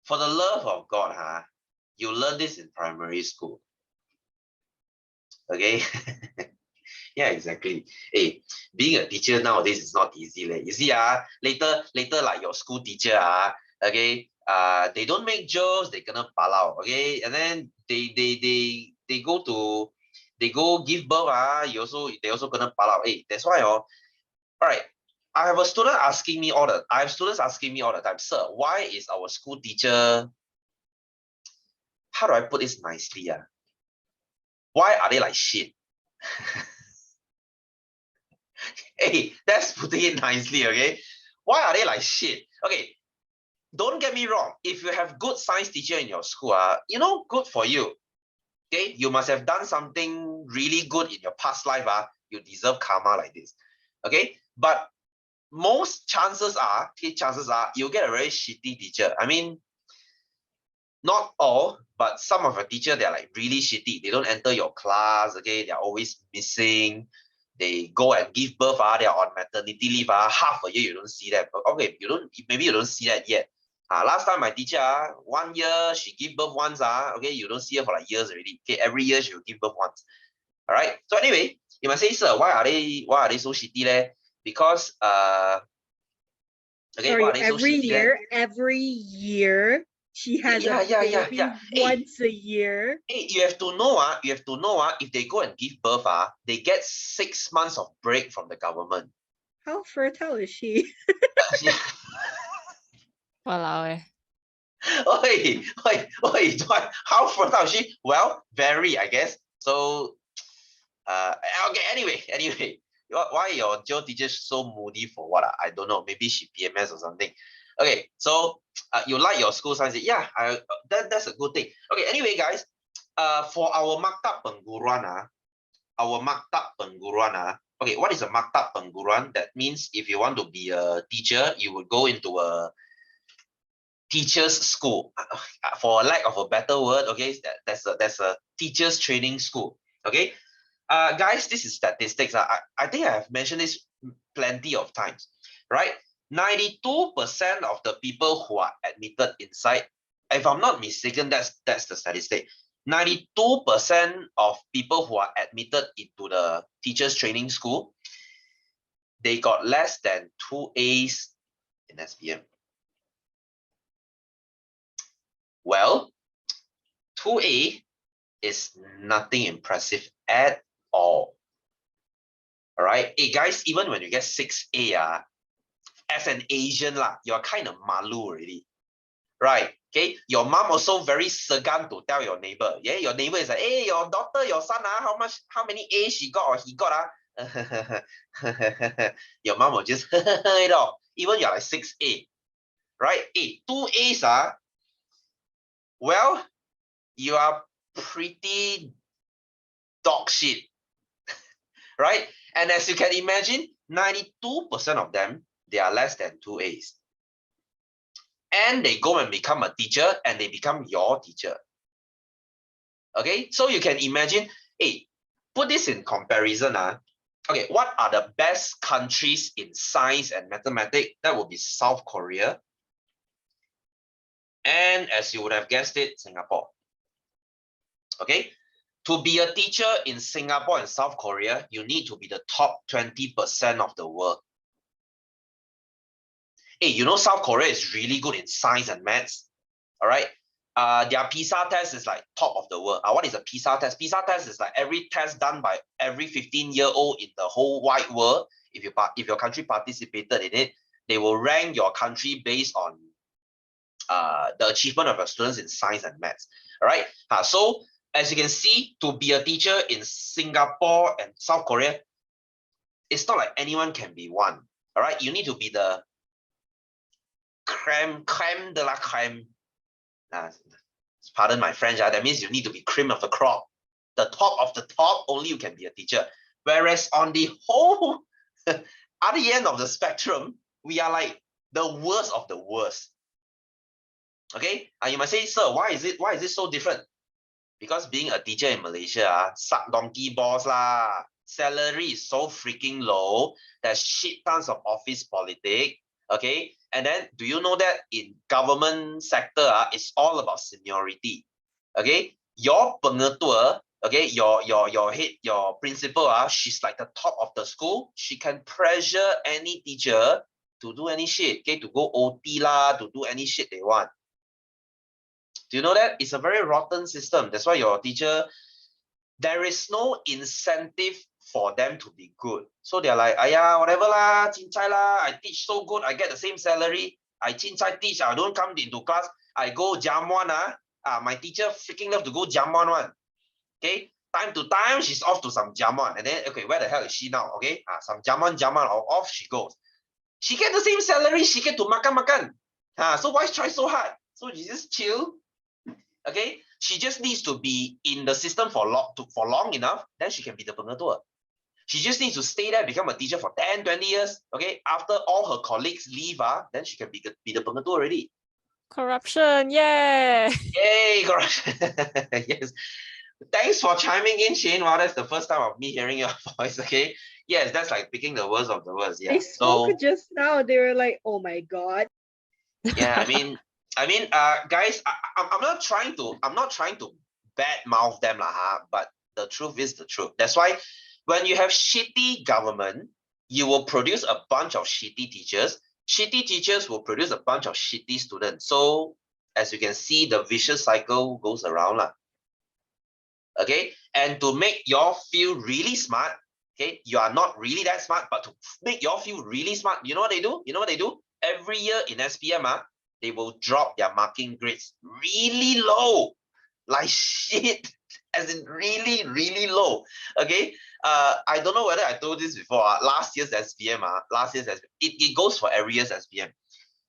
S1: For the love of God, you learn this in primary school. Okay. Yeah, exactly. Hey, being a teacher nowadays is not easy. You see, later like your school teacher, okay, they don't make jokes, they cannot palau, okay, and then they go give birth, they also gonna palau. Hey, that's why, all right. I have students asking me all the time, sir, why is our school teacher, how do I put this nicely? Why are they like shit? Hey, that's putting it nicely, okay? Why are they like shit? Okay, don't get me wrong. If you have good science teacher in your school, good for you. Okay, you must have done something really good in your past life. You deserve karma like this. Okay, but most chances are you get a very shitty teacher. I mean, not all, but some of your teacher, they're like really shitty. They don't enter your class. Okay, they're always missing. They go and give birth, they're on maternity leave, half a year you don't see that. But okay, maybe you don't see that yet. Last time my teacher, 1 year she give birth once, okay, you don't see her for like years already. Okay, every year she will give birth once. All right. So anyway, you might say, sir, why are they so shitty there? Because okay,
S2: Sorry,
S1: why are they so shitty there?
S2: every year she has a
S1: Yeah.
S2: baby
S1: Hey,
S2: once a year.
S1: hey, you have to know, if they go and give birth, they get 6 months of break from the government.
S2: How fertile is she?
S1: Yeah.
S3: Walao eh.
S1: Oi, how fertile is she? Well, very, I guess. So, okay. Anyway, why your geo teacher so moody for what? I don't know. Maybe she PMS or something. Okay, so you like your school science? Yeah, that's a good thing. Okay, anyway, guys, for our maktab pengguruan, okay, what is a maktab pengguruan? That means if you want to be a teacher, you would go into a teachers school. For lack of a better word, okay, that's a teachers training school. Okay, guys, this is statistics. I think I have mentioned this plenty of times, right? 92% of the people who are admitted inside, if I'm not mistaken, that's the statistic. 92% of people who are admitted into the teachers training school, they got less than 2 A's in SPM. Well, 2A is nothing impressive at all. All right. Hey guys, even when you get 6A, as an Asian, you're kind of malu already. Right. Okay. Your mom also very segan to tell your neighbor. Yeah, your neighbor is like, hey, your daughter, your son, how many A's she got or he got? Your mom will just it off. Even you're like 6A. Right? Hey, 2A's, well, you are pretty dog shit. Right? And as you can imagine, 92% of them, they are less than 2A's. And they go and become a teacher and they become your teacher. Okay, so you can imagine, hey, put this in comparison. Okay, what are the best countries in science and mathematics? That would be South Korea. And as you would have guessed it, Singapore. Okay, to be a teacher in Singapore and South Korea, you need to be the top 20% of the world. Hey, you know South Korea is really good in science and maths. All right. Their PISA test is like top of the world. What is a PISA test? PISA test is like every test done by every 15-year-old in the whole wide world. If your country participated in it, they will rank your country based on the achievement of your students in science and maths. All right. So as you can see, to be a teacher in Singapore and South Korea, it's not like anyone can be one. All right. You need to be the creme de la creme. Pardon my French, that means you need to be cream of the crop. The top of the top, only you can be a teacher. Whereas on the whole other end of the spectrum, we are like the worst of the worst. Okay, you might say, sir, why is it so different? Because being a teacher in Malaysia, suck donkey balls lah. Salary is so freaking low. There's shit tons of office politics. Okay, and then do you know that in government sector, it's all about seniority. Okay, your pengetua, okay, your head, your principal, she's like the top of the school. She can pressure any teacher to do any shit, okay, to go OT lah, to do any shit they want. Do you know that? It's a very rotten system. That's why your teacher, there is no incentive for them to be good. So they're like, aya, whatever lah, cincai lah, I teach so good, I get the same salary. I cincai teach, I don't come into class, I go jamuan, my teacher freaking love to go jamuan one. Okay, time to time, she's off to some jamuan. And then, okay, where the hell is she now? Okay, some jamuan, or off she goes. She get the same salary, she get to makan. So why try so hard? So you just chill. Okay, she just needs to be in the system for long enough, then she can be the pengetua. She just needs to stay there, become a teacher for 10, 20 years. Okay, after all her colleagues leave, then she can be the pengetua already.
S3: Corruption, yeah.
S1: Yay, corruption. Yes. Thanks for chiming in, Shane. Wow, that's the first time of me hearing your voice. Okay. Yes, that's like picking the worst of the worst. Yeah.
S2: They spoke just now. They were like, "Oh my god."
S1: Yeah, I mean, guys, I'm not trying to bad mouth them, but the truth is the truth. That's why when you have shitty government, you will produce a bunch of shitty teachers. Shitty teachers will produce a bunch of shitty students. So as you can see, the vicious cycle goes around lah. Okay, and to make y'all feel really smart, okay, you are not really that smart, but to make y'all feel really smart, you know what they do? You know what they do? Every year in SPM, they will drop their marking grades really low, like shit, as in really, really low. Okay, I don't know whether I told this before. Last year's SPM, it goes for every year's SPM.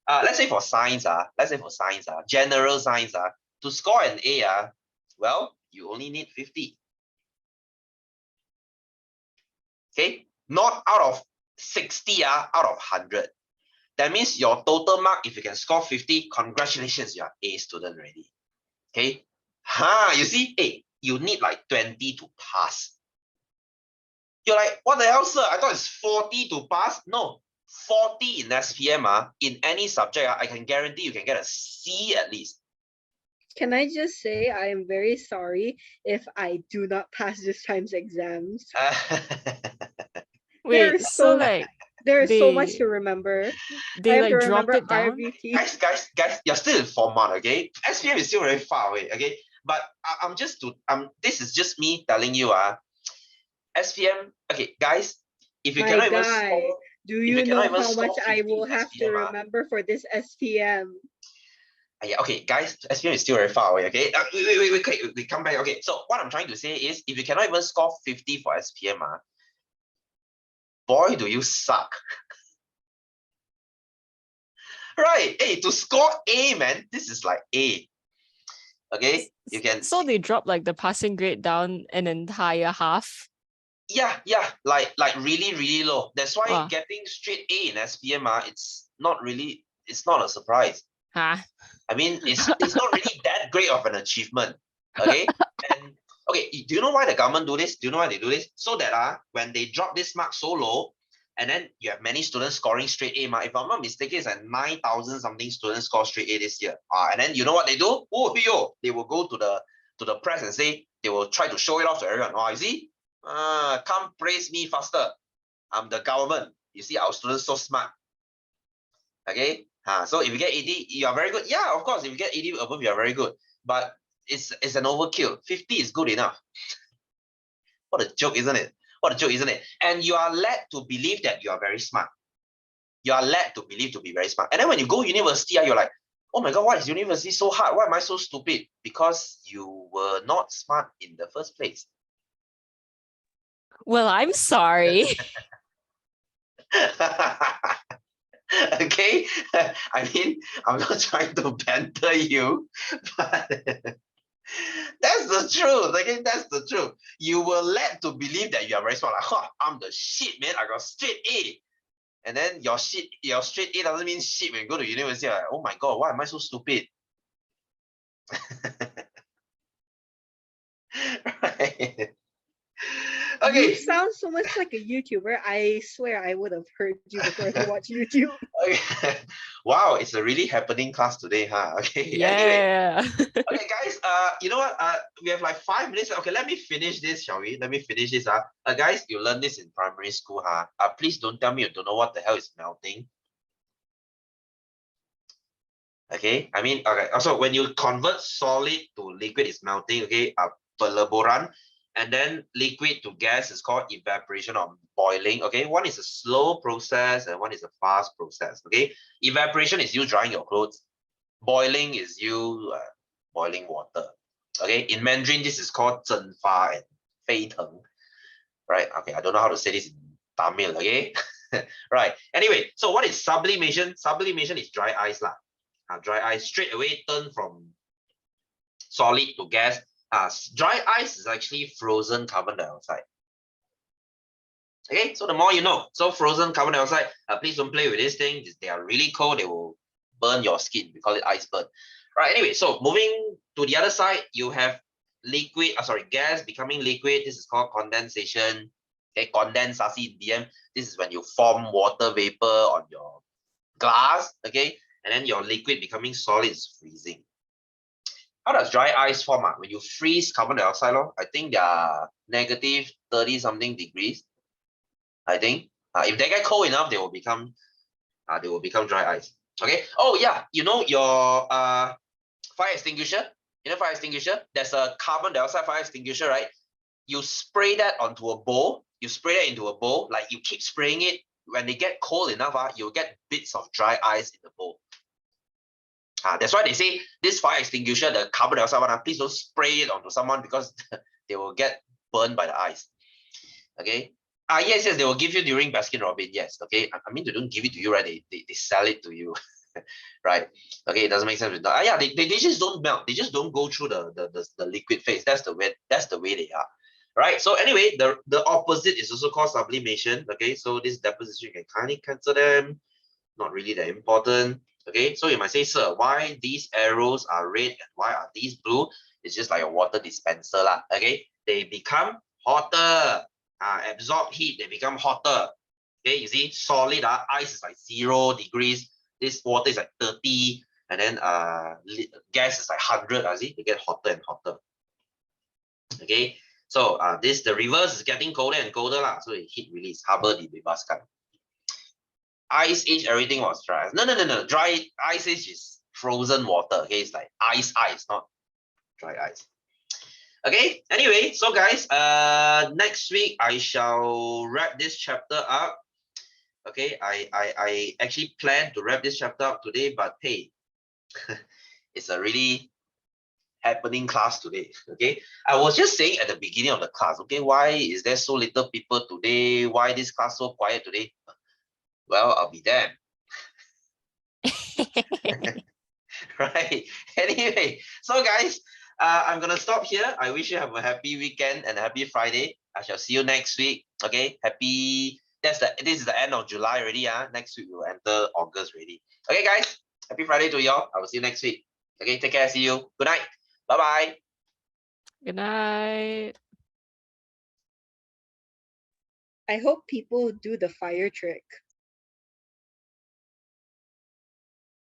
S1: Let's say for science, general science, to score an A, well, you only need 50. Okay, not out of 60, out of 100. That means your total mark, if you can score 50, congratulations, you are A student already. Okay, you see, hey, you need like 20 to pass. You're like, what the hell, sir? I thought it's 40 to pass. No, 40 in SPM, in any subject, I can guarantee you can get a C at least.
S2: Can I just say I am very sorry if I do not pass this time's exams.
S3: Wait, so like
S2: There is so much
S3: they-
S2: to remember.
S3: they
S2: I have
S3: like
S2: to
S3: dropped
S2: remember
S3: it down?
S2: RVT.
S1: Guys, you're still in Form 1, okay? SPM is still very far away, okay? But this is just me telling you, SPM, okay, guys, if you
S2: My
S1: cannot even
S2: guy,
S1: score,
S2: do you know how much I
S1: 50
S2: will
S1: in
S2: have to
S1: SPM,
S2: remember for this SPM?
S1: yeah, okay, guys, SPM is still very far away, okay? Wait, we come back, okay? So what I'm trying to say is, if you cannot even score 50 for SPM, boy, do you suck. Right, hey, to score A, man, this is like A. Okay, you can.
S3: So they dropped like the passing grade down an entire half.
S1: Yeah, like really, really low. That's why
S3: Wow.
S1: getting straight A in SPM, it's not a surprise.
S3: Huh?
S1: I mean, it's not really that great of an achievement. Okay, and okay, do you know why the government do this? Do you know why they do this? So that when they drop this mark so low, and then you have many students scoring straight A, if I'm not mistaken, it's like 9,000 something students score straight A this year. And then you know what they do? They will go to the press and say, they will try to show it off to everyone. You see, come praise me faster. I'm the government. You see, our students so smart. Okay. So if you get 80, you are very good. Yeah, of course, if you get 80 above, you are very good. But it's an overkill. 50 is good enough. What a joke, isn't it? What a joke, isn't it? And you are led to believe that you are very smart. You are led to believe to be very smart. And then when you go university, you're like, oh my God, why is university so hard? Why am I so stupid? Because you were not smart in the first place.
S3: Well, I'm sorry.
S1: Okay, I mean, I'm not trying to banter you, but that's the truth. Okay, that's the truth. You were led to believe that you are very smart. Like, I'm the shit, man. I got straight A. And then your straight A doesn't mean shit when you go to university. Like, oh my God, why am I so stupid? Right. Okay.
S2: You sound so much like a YouTuber. I swear I would have heard you before I watched YouTube.
S1: Okay. Wow, it's a really happening class today, huh? Okay. Anyway,
S3: Yeah.
S1: okay, guys. You know what? We have like 5 minutes. Okay, let me finish this, shall we? Let me finish this. Guys, you learned this in primary school, huh? Please don't tell me you don't know what the hell is melting. Okay, I mean, okay. Also, when you convert solid to liquid, it's melting. Okay, pelaburan, and then liquid to gas is called evaporation or boiling. Okay, one is a slow process and one is a fast process. Okay, evaporation is you drying your clothes. Boiling is you boiling water. Okay, in Mandarin, this is called 蒸发 and 沸腾. Right? Okay, I don't know how to say this in Tamil. Okay, right. Anyway, so what is sublimation? Sublimation is dry ice lah. Dry ice straight away turn from solid to gas. Dry ice is actually frozen carbon dioxide. Okay, so the more you know. So frozen carbon dioxide, please don't play with this thing. They are really cold. They will burn your skin. We call it ice burn. Right, anyway, so moving to the other side, you have gas becoming liquid. This is called condensation. Okay, condensasi in DM. This is when you form water vapor on your glass. Okay, and then your liquid becoming solid is freezing. How does dry ice form? When you freeze carbon dioxide, I think they are negative 30 something degrees. I think if they get cold enough, they will become dry ice. Okay. Oh yeah, you know your fire extinguisher. You know fire extinguisher. There's a carbon dioxide fire extinguisher, right? You spray that onto a bowl. You spray that into a bowl. Like you keep spraying it. When they get cold enough, you'll get bits of dry ice in the bowl. That's why they say this fire extinguisher, the carbon dioxide one, please don't spray it onto someone because they will get burned by the ice. Okay. Yes, they will give you during Baskin Robbins. Yes. Okay. I mean, they don't give it to you, right? They sell it to you. Right. Okay, it doesn't make sense. Yeah, they just don't melt. They just don't go through the liquid phase. That's the way they are. Right. So anyway, the opposite is also called sublimation. Okay, so this deposition, you can kindly cancel them. Not really that important. Okay, so you might say, sir, why these arrows are red and why are these blue? It's just like a water dispenser lah. Okay, they become hotter. Absorb heat, they become hotter. Okay, you see, solid ice is like 0 degrees. This water is like 30, and then gas is like 100. See, they get hotter and hotter. Okay, so the reverse is getting colder and colder lah. So it heat release, harbor dibebaskan. Ice age, everything was dry. No. Dry ice age is frozen water. Okay, it's like ice, not dry ice. Okay, anyway, so guys, next week I shall wrap this chapter up. Okay, I actually planned to wrap this chapter up today, but hey, it's a really happening class today. Okay, I was just saying at the beginning of the class, okay, why is there so little people today? Why this class so quiet today? Well, I'll be damned. Right. Anyway, so guys, I'm gonna stop here. I wish you have a happy weekend and a happy Friday. I shall see you next week. Okay, happy. This is the end of July already. Next week we'll enter August already. Okay, guys. Happy Friday to y'all. I will see you next week. Okay, take care. See you. Good night. Bye bye.
S3: Good night.
S2: I hope people do the fire trick.